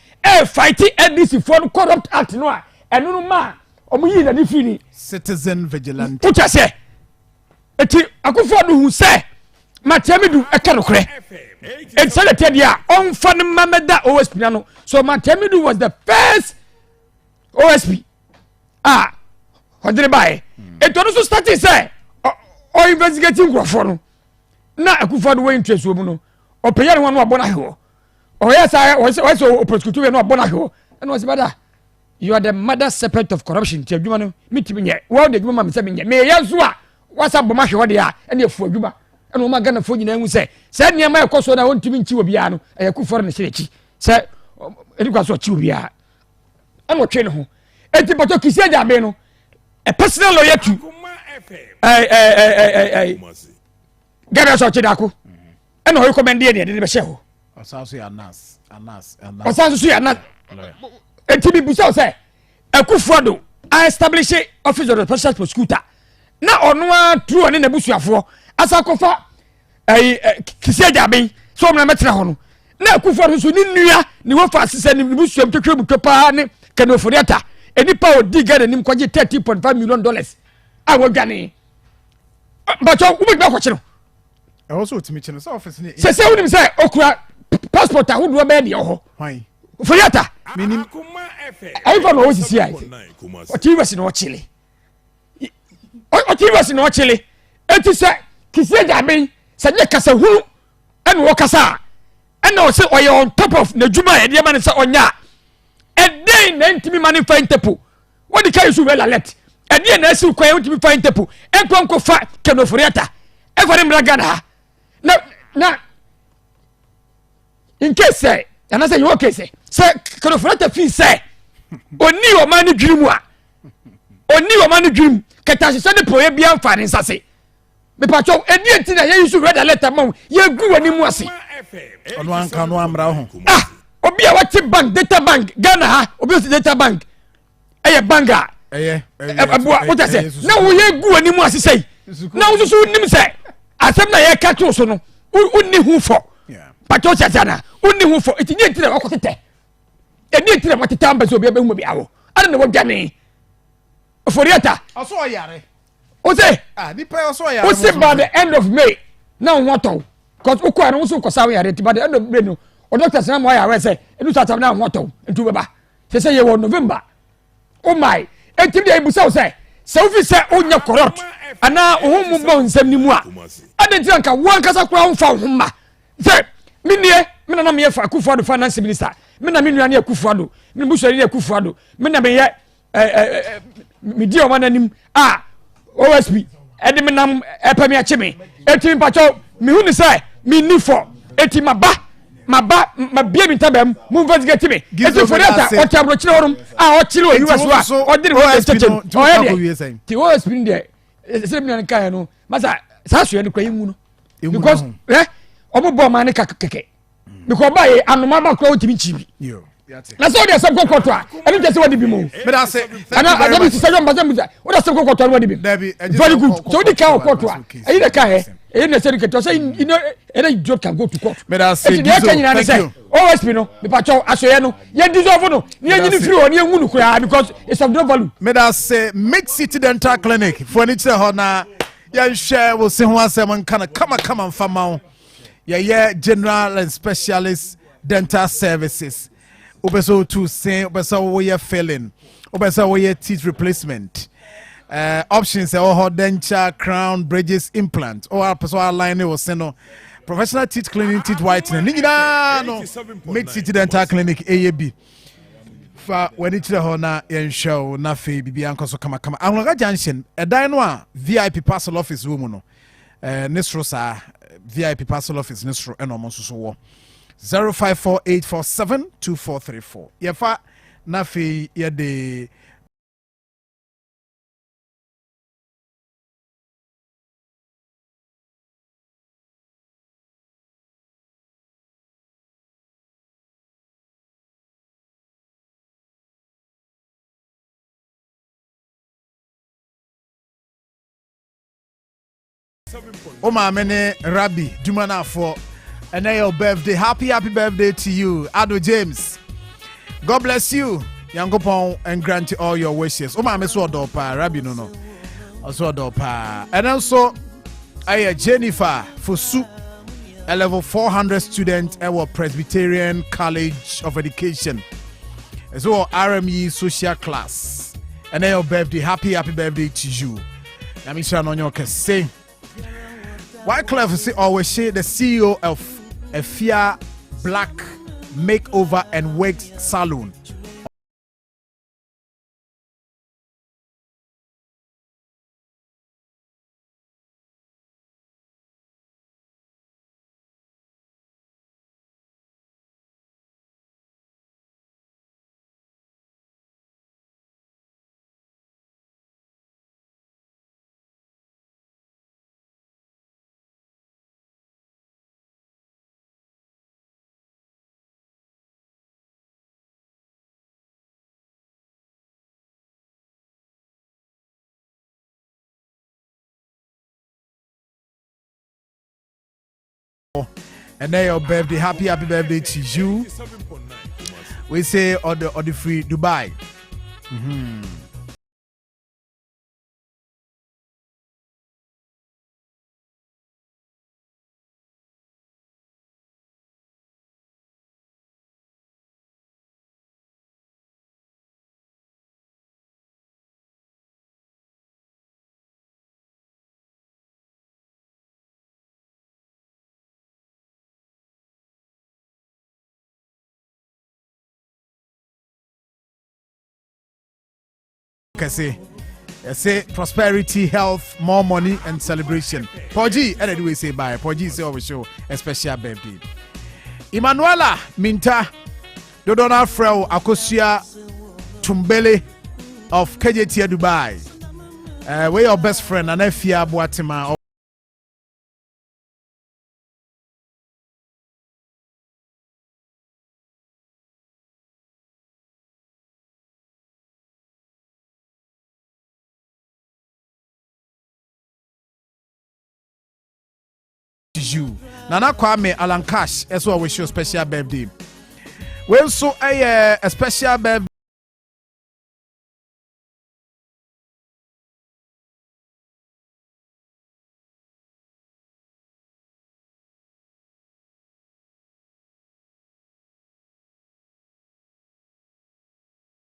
fight NDC for corrupt act no a enu no ma omuyi na ni fini
citizen vigilante
ucha se eti Akufuado hu se ma tiami du e ka no kre and selected ya on fan mameda OSP no so ma tiami du was the first OSP hodre bae eto no so start say o investigating grofo no na Akufuado we interest wo mu no o peyare won no abona he o yes I so prosecutor no abona he and was bada you are the mother serpent of corruption ti adwuma no mitimi nye wo de adwuma ma me se me nye me yeso a wasa boma hwe de a ene afu adwuma ene o ma Ghana fo nyina hu se niam ekoso na wontimi nchi obi a no Akufuado ne serechi se eni kwa so chi obi a eno twe ne ho enti boto kisia ja be no a personal lawyer to Ghana so chidako eno ho recommend e de be sheho
osanso ya nas
osanso ya nas enti bi busa say Akufuado I establish office of the special prosecutor na ono a true one na busuafo asakofa kisia ja be so na metra ho no na Akufuado so ni nua ni wo fa asese ni busuam twetwe mutwa ne kanoforiata enipa odi Ghana nim kwaje $30.5 million awo dwane bacho ubi gba kwachiro
e wo so otimi chino so office ni
se unim se okura passport ahudu be de ho
hwan
foriata
minim
ai fa no osisi ai otiwasi no chile otiwasi no chile eti se kisia jaben se nye kasa huru ene wo kasa ene o se oye on top of na djuma e de ma ne se onya day na ntimi mani find tepo what the kai su wela let e dey na si kwan ntimi find tepo e kwan ko fa kenoforiata e fa dem Ghana na in case and I say you okay say kenoforiata fi say oni o mani dwirimu a oni o mani dwirim keta se ne proye bia mfa ne nsase me pacho e dey ntina ye su wela let am ye gu wani mu ase
ono anka no amra ho
obi a wati bank data bank Ghana ha obi o data bank banga abua what I say na wo ye gu ani mu asesei na wo so nim se asem na ye ka to so no unni hu fo pato chachana unni hu fo etinye tire wakotete eni tire wateta ambe so obi abehu bi awo ana na wo dwane oforiata
oso oyare
o say
nipa oso oyare
o say by the end of May na wo to cause ukwa no so kosa oyare by the end of May no o doctor say mo ya we say enu satam na ho to ntu beba say ye wo November oh my etim dey busa say ofi say onya corrupt ana ohun mo nsam ni mu a adenti anka wan kasa kura ho fa ho ma say minie mina na me ye fa Akufuado finance minister mina me nua na Akufuado mina busuari na Akufuado mina me ye me di o mananim OSP edi minam epami achime etim pacho mi hu ni say mi ni for eti maba bia mi tabam mu investigate me eti foriata o tabro chire horum o chire o US wa o dire o tete o ye ti OSP ndi se mi an kan no masa sa so ye ni kwayi mu no because obo bo man keke because by anoma ba kro otimi chibi na so dey some kokoto a enu je se wadi bi mo
me da say
ana adabi se jo mbasa muza o da se kokoto wadi bi very good so di ka kokoto a eyi de ka eyi na se di keto say you know any joke can go to court
me da say
thank you always be no me pa cho asoye no ye dissolve no ni enyi free o ni enwu nu kura because it's of no value
me da say Mid City Dental Clinic for ni che ho na ye share wo se ho asem nka kama mfama ye general and specialist dental services obeso to say obeso we filling obeso we teeth replacement options or denture crown bridges implant or personal line was seno professional teeth cleaning teeth whitening nina no Mid City Dental Clinic AAB fa when it ho na yen show na fe bibia nkoso kama Anloga Junction edan no a VIP parcel office room no nisro sa VIP parcel office nisro eno so wo 0548472434 yefa na fe ye de Oma mene Rabbi Dumana for and your birthday. Happy birthday to you, Ado James. God bless you, Yankopon, and grant you all your wishes. Oma me so dopa Rabbi no. Also dopa. And also Jennifer Fosu, a level 400 student at our Presbyterian College of Education. As well RME social class. And your birthday. Happy birthday to you. Yamisha no nyoke say. Why Clever say always say the CEO of Efia Black Makeover and Wigs Salon. And then your birthday, happy birthday to you. We say on the free Dubai. Say prosperity, health, more money, and celebration. Poji, and we say bye. Poji say always show a special birthday. Emanuela Minta, Dodona Frau Akosia Tumbele of KJT Dubai. We're your best friend, and Efia Boatima. You Nana Kwame Alan Cash, as well wish you a special birthday. Well, so a special birthday.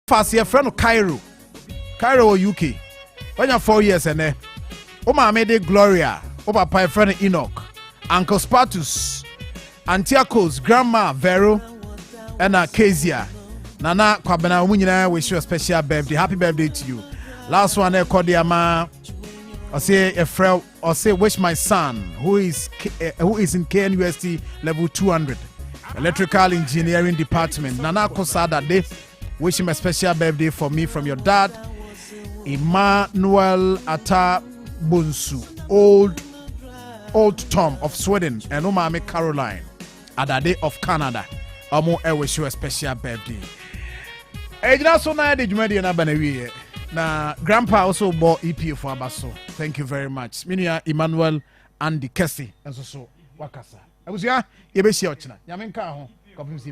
Fast your friend Cairo or UK. When you're 4 years and Oma made Gloria, Opa Pai friend Enoch. Uncle Spartus, Antiakos, Grandma Vero, and Kezia. Nana Kwabena Munyina wish you a special birthday. Happy birthday to you. Last one, Kodiama. I say a friend, or say wish my son, who is in KNUST level 200, electrical engineering department. Nana Kosada Day, wish him a special birthday for me from your dad, Emmanuel Ata Bunsu, old Old Tom of Sweden and Umami Caroline Adade of Canada. Omo I wish you a special birthday. Ejina so na de dwumadi na banawie. Na grandpa also bought EP for Abaso. Thank you very much. Minia Emmanuel and the Kessie and so wakasa. Abusua yebesi ochina. Nyame nka ho. Kopim si